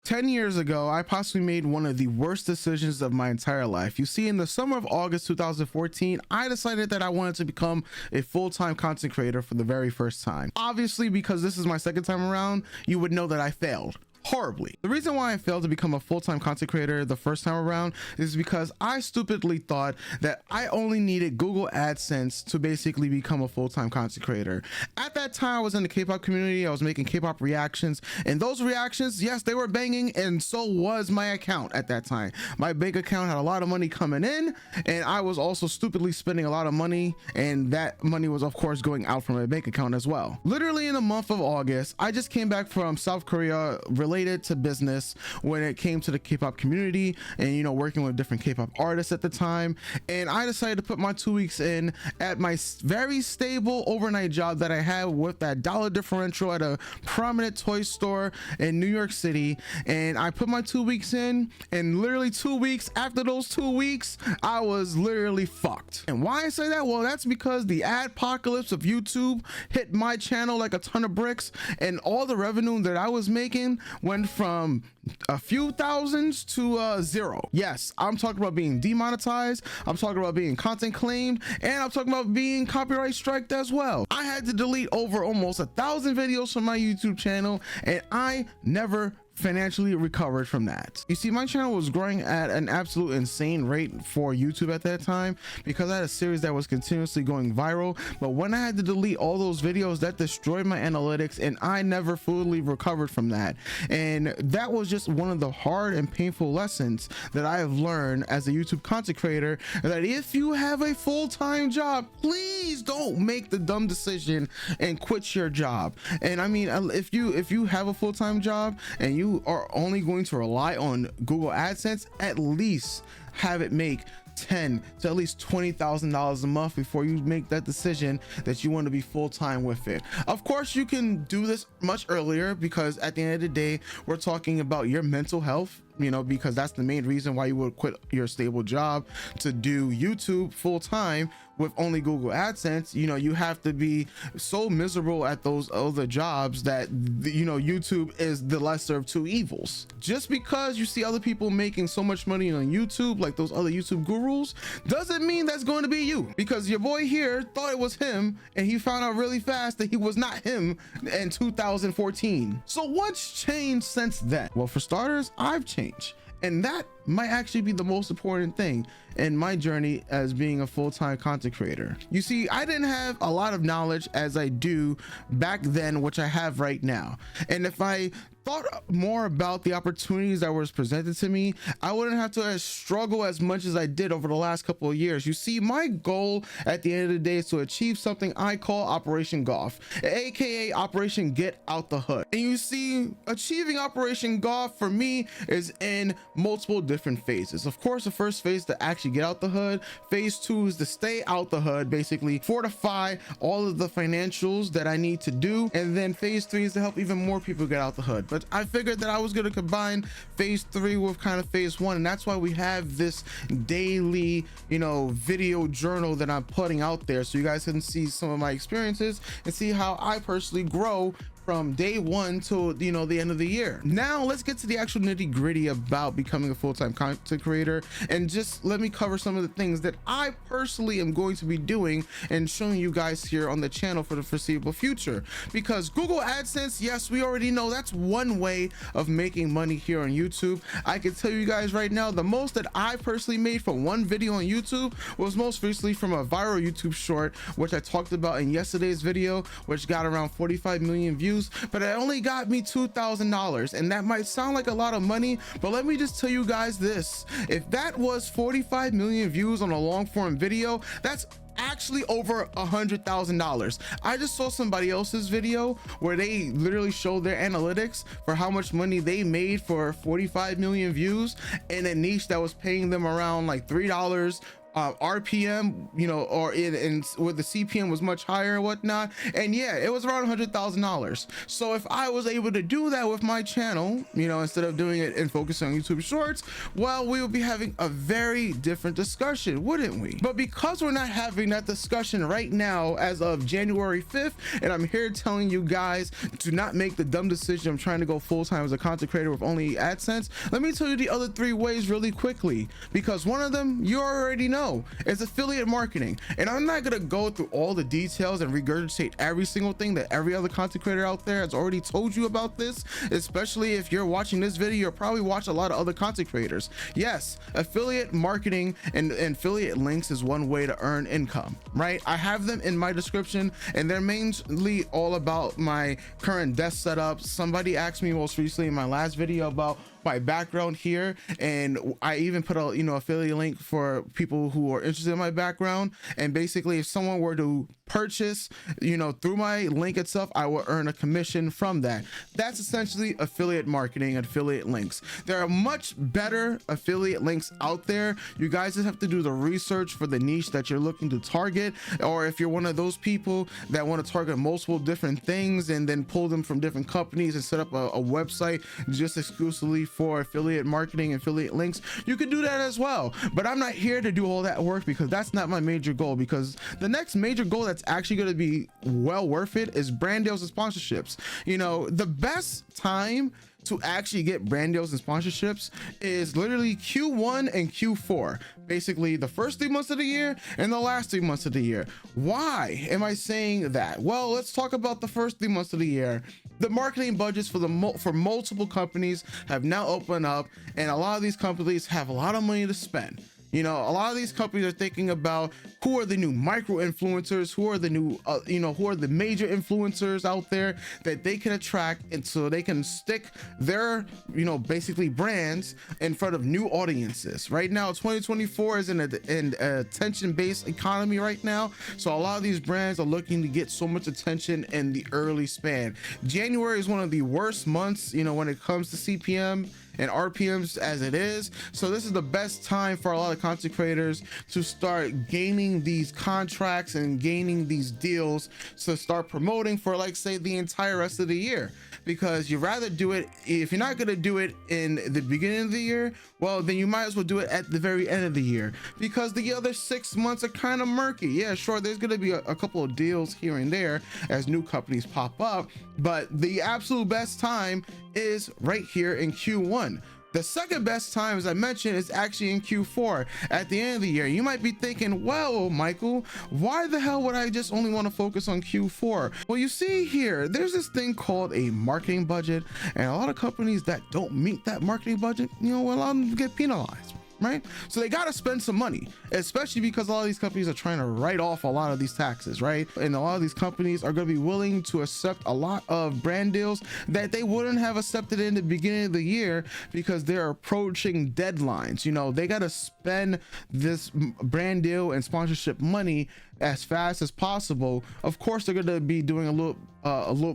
10 years ago, I possibly made one of the worst decisions of my entire life. You see, in the summer of August 2014, I decided that I wanted to become a full-time content creator for the very first time. Obviously, because this is my second time around, you would know that I failed horribly. The reason why I failed to become a full-time content creator the first time around is because I stupidly thought that I only needed Google AdSense to basically become a full-time content creator. At that time, I was in the K-pop community. I was making K-pop reactions, and those reactions, yes, they were banging, and so was my account at that time. My bank account had a lot of money coming in, and I was also stupidly spending a lot of money, and that money was of course going out from my bank account as well. Literally in the month of August, I just came back from South Korea related to business when it came to the K-pop community and, you know, working with different K-pop artists at the time. And I decided to put my 2 weeks in at my very stable overnight job that I had with that dollar differential at a prominent toy store in New York City. And I put my 2 weeks in, and literally 2 weeks after those 2 weeks, I was literally fucked. And why I say that? Well, that's because the adpocalypse of YouTube hit my channel like a ton of bricks, and all the revenue that I was making went from a few thousands to zero. Yes, I'm talking about being demonetized, I'm talking about being content claimed, and I'm talking about being copyright striked as well. I had to delete over almost 1,000 videos from my YouTube channel, and I never financially recovered from that. You see, my channel was growing at an absolute insane rate for YouTube at that time because I had a series that was continuously going viral. But when I had to delete all those videos, that destroyed my analytics, and I never fully recovered from that. And that was just one of the hard and painful lessons that I have learned as a YouTube content creator, that if you have a full-time job, please don't make the dumb decision and quit your job. And I mean, if you have a full-time job and you are only going to rely on Google AdSense, at least have it make $10,000 to at least $20,000 a month before you make that decision that you want to be full-time with it. Of course, you can do this much earlier, because at the end of the day, we're talking about your mental health, you know, because that's the main reason why you would quit your stable job to do YouTube full-time with only Google AdSense. You know, you have to be so miserable at those other jobs that, you know, YouTube is the lesser of two evils. Just because you see other people making so much money on YouTube, like those other YouTube gurus, doesn't mean that's going to be you, because your boy here thought it was him, and he found out really fast that he was not him in 2014. So what's changed since then? Well, for starters, I've changed. And that might actually be the most important thing in my journey as being a full-time content creator. You see, I didn't have a lot of knowledge as I do back then, which I have right now. And if I thought more about the opportunities that was presented to me, I wouldn't have to struggle as much as I did over the last couple of years. You see, my goal at the end of the day is to achieve something I call Operation Golf, aka Operation Get Out the Hood. And you see, achieving Operation Golf for me is in multiple different phases. Of course, the first phase to actually get out the hood. Phase 2 is to stay out the hood, basically fortify all of the financials that I need to do. And then phase 3 is to help even more people get out the hood. But I figured that I was going to combine phase 3 with kind of phase 1, and that's why we have this daily, you know, video journal that I'm putting out there, so you guys can see some of my experiences and see how I personally grow from day one to, you know, the end of the year. Now let's get to the actual nitty-gritty about becoming a full-time content creator, and just let me cover some of the things that I personally am going to be doing and showing you guys here on the channel for the foreseeable future. Because Google AdSense, yes, we already know that's one way of making money here on YouTube. I can tell you guys right now, the most that I personally made from one video on YouTube was most recently from a viral YouTube short, which I talked about in yesterday's video, which got around 45 million views. But it only got me $2,000, and that might sound like a lot of money, but let me just tell you guys this: if that was 45 million views on a long form video, that's actually over $100,000. I just saw somebody else's video where they literally showed their analytics for how much money they made for 45 million views in a niche that was paying them around like $3 RPM, you know, or in where the CPM was much higher and whatnot. And yeah, it was around $100,000. So if I was able to do that with my channel, you know, instead of doing it and focusing on YouTube Shorts, well, we would be having a very different discussion, wouldn't we? But because we're not having that discussion right now as of January 5th, and I'm here telling you guys to not make the dumb decision of trying to go full-time as a content creator with only AdSense, let me tell you the other 3 ways really quickly, because one of them you already know is affiliate marketing. And I'm not gonna go through all the details and regurgitate every single thing that every other content creator out there has already told you about this, especially if you're watching this video. You'll probably watch a lot of other content creators. Yes, affiliate marketing and affiliate links is one way to earn income, right? I have them in my description, and they're mainly all about my current desk setup. Somebody asked me most recently in my last video about my background here, and I even put a, you know, affiliate link for people who are interested in my background. And basically, if someone were to purchase, you know, through my link itself, I will earn a commission from that. That's essentially affiliate marketing and affiliate links. There are much better affiliate links out there. You guys just have to do the research for the niche that you're looking to target, or if you're one of those people that want to target multiple different things and then pull them from different companies and set up a website just exclusively for affiliate marketing and affiliate links, you could do that as well. But I'm not here to do all that work, because that's not my major goal. Because the next major goal that's actually going to be well worth it is brand deals and sponsorships. You know, the best time to actually get brand deals and sponsorships is literally Q1 and Q4, basically the first 3 months of the year and the last 3 months of the year. Why am I saying that? Well, let's talk about the first 3 months of the year. The marketing budgets for multiple companies have now opened up, and a lot of these companies have a lot of money to spend. You know, a lot of these companies are thinking about who are the new micro influencers, who are the new, you know, who are the major influencers out there that they can attract, and so they can stick their, you know, basically brands in front of new audiences. Right now, 2024 is an attention-based economy right now. So a lot of these brands are looking to get so much attention in the early span. January is one of the worst months, you know, when it comes to CPM and RPMs as it is. So this is the best time for a lot of content creators to start gaining these contracts and gaining these deals to start promoting for, like, say, the entire rest of the year. Because you'd rather do it, if you're not going to do it in the beginning of the year, well, then you might as well do it at the very end of the year, because the other 6 months are kind of murky. Yeah, sure, there's going to be a couple of deals here and there as new companies pop up, but the absolute best time is right here in Q1. The second best time, as I mentioned, is actually in Q4 at the end of the year. You might be thinking, well, Michael, why the hell would I just only want to focus on Q4? Well, you see here, there's this thing called a marketing budget, and a lot of companies that don't meet that marketing budget, you know, a lot of them get penalized. Right? So they got to spend some money, especially because a lot of these companies are trying to write off a lot of these taxes, right? And a lot of these companies are going to be willing to accept a lot of brand deals that they wouldn't have accepted in the beginning of the year, because they're approaching deadlines. You know, they got to spend this brand deal and sponsorship money as fast as possible. Of course, they're going to be doing a little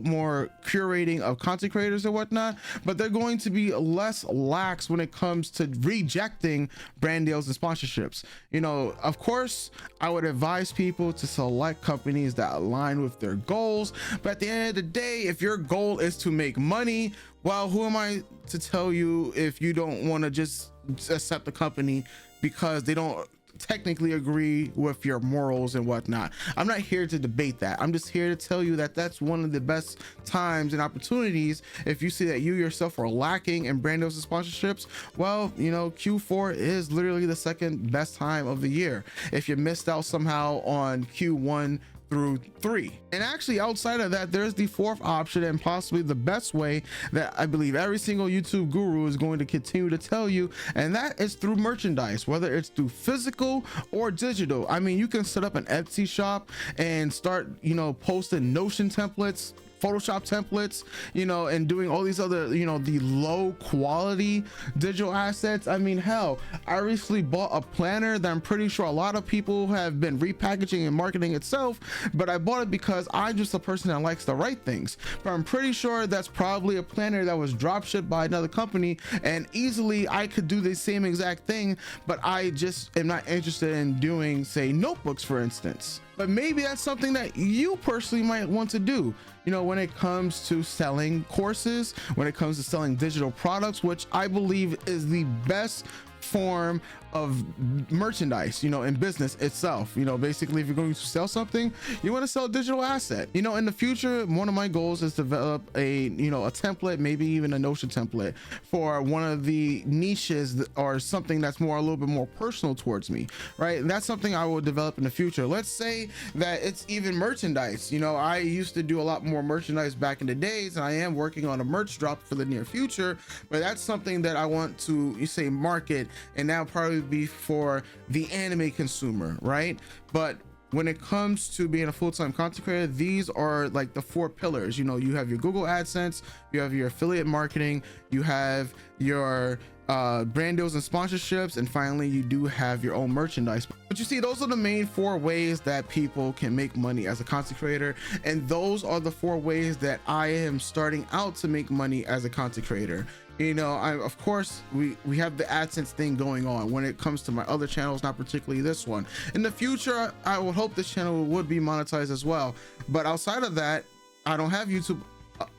more curating of content creators and whatnot, but they're going to be less lax when it comes to rejecting brand deals and sponsorships. You know, of course, I would advise people to select companies that align with their goals, but at the end of the day, if your goal is to make money, well, who am I to tell you if you don't want to just accept the company because they don't technically agree with your morals and whatnot? I'm not here to debate that. I'm just here to tell you that that's one of the best times and opportunities. If you see that you yourself are lacking in brand deals and sponsorships, well, you know, Q4 is literally the second best time of the year. If you missed out somehow on Q1 through 3. And actually, outside of that, there's the fourth option, and possibly the best way that I believe every single YouTube guru is going to continue to tell you, and that is through merchandise, whether it's through physical or digital. I mean, you can set up an Etsy shop and start, you know, posting Notion templates Photoshop templates, you know, and doing all these other, you know, the low quality digital assets. I mean, hell, I recently bought a planner that I'm pretty sure a lot of people have been repackaging and marketing itself, but I bought it because I'm just a person that likes to write things. But I'm pretty sure that's probably a planner that was drop shipped by another company, and easily I could do the same exact thing, but I just am not interested in doing, say, notebooks, for instance. But maybe that's something that you personally might want to do, you know, when it comes to selling courses, when it comes to selling digital products, which I believe is the best form of merchandise, you know, in business itself. You know, basically, if you're going to sell something, you want to sell a digital asset. You know, in the future, one of my goals is to develop a, you know, a template, maybe even a Notion template for one of the niches or something that's more, a little bit more personal towards me, right? And that's something I will develop in the future. Let's say that it's even merchandise. You know, I used to do a lot more merchandise back in the days, and I am working on a merch drop for the near future, but that's something that I want to, you say, market, and that'll probably be for the anime consumer, right? But when it comes to being a full-time content creator, these are like the 4 pillars. You know, you have your Google AdSense, you have your affiliate marketing, you have your brand deals and sponsorships, and finally you do have your own merchandise. But you see, those are the main 4 ways that people can make money as a content creator, and those are the 4 ways that I am starting out to make money as a content creator. You know, of course we have the AdSense thing going on when it comes to my other channels, not particularly this one. In the future, I would hope this channel would be monetized as well, but outside of that, I don't have YouTube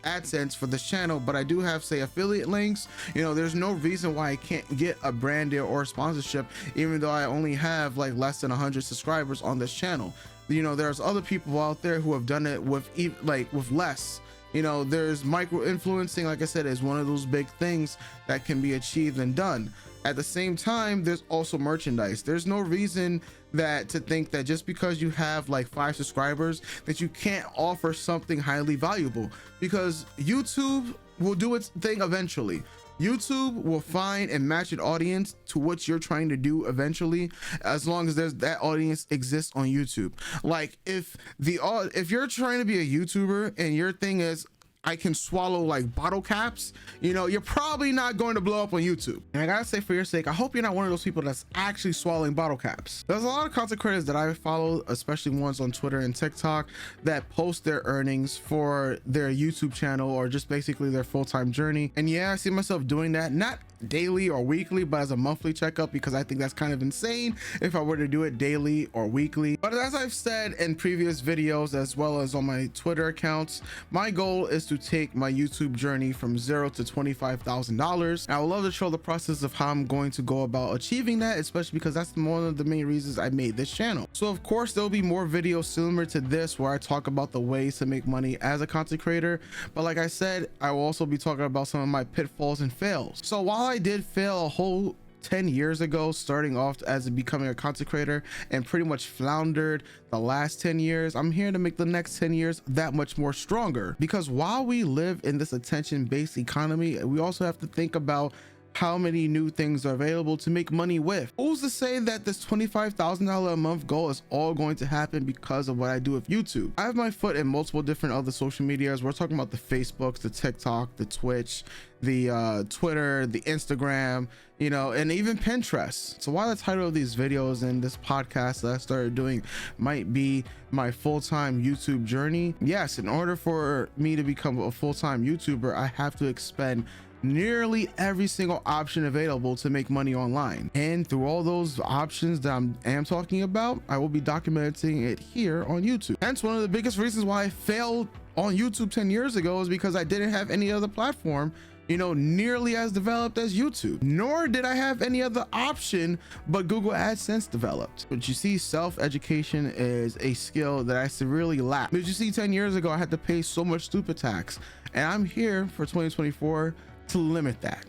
AdSense for this channel, but I do have, say, affiliate links. You know, there's no reason why I can't get a brand deal or sponsorship, even though I only have like less than 100 subscribers on this channel. You know, there's other people out there who have done it with with less. You know, there's micro influencing, like I said, is one of those big things that can be achieved and done. At the same time, there's also merchandise. There's no reason that to think that just because you have like 5 subscribers that you can't offer something highly valuable, because YouTube will do its thing eventually. YouTube will find and match an audience to what you're trying to do eventually, as long as that audience exists on YouTube. Like if you're trying to be a YouTuber and your thing is, I can swallow like bottle caps, you know, you're probably not going to blow up on YouTube. And I gotta say, for your sake, I hope you're not one of those people that's actually swallowing bottle caps. There's a lot of content creators that I follow, especially ones on Twitter and TikTok, that post their earnings for their YouTube channel or just basically their full-time journey. And yeah, I see myself doing that, not daily or weekly, but as a monthly checkup, because I think that's kind of insane if I were to do it daily or weekly. But as I've said in previous videos, as well as on my Twitter accounts, my goal is to take my YouTube journey from $0 to $25,000. I would love to show the process of how I'm going to go about achieving that, especially because that's one of the main reasons I made this channel. So of course there'll be more videos similar to this where I talk about the ways to make money as a content creator, but like I said, I will also be talking about some of my pitfalls and fails. So while I did fail a whole 10 years ago, starting off as becoming a content creator, and pretty much floundered the last 10 years, I'm here to make the next 10 years that much more stronger. Because while we live in this attention-based economy, we also have to think about how many new things are available to make money with. Who's to say that this $25,000 a month goal is all going to happen because of what I do with YouTube? I have my foot in multiple different other social medias. We're talking about the Facebooks, the TikTok, the Twitch, the Twitter, the Instagram, you know, and even Pinterest. So while the title of these videos and this podcast that I started doing might be my full-time YouTube journey, yes, in order for me to become a full-time YouTuber, I have to expend nearly every single option available to make money online. And through all those options that I am talking about, I will be documenting it here on YouTube. Hence, one of the biggest reasons why I failed on YouTube 10 years ago is because I didn't have any other platform, you know, nearly as developed as YouTube, nor did I have any other option but Google AdSense developed. But you see, self-education is a skill that I severely lack. But you see, 10 years ago I had to pay so much stupid tax, and I'm here for 2024 to limit that.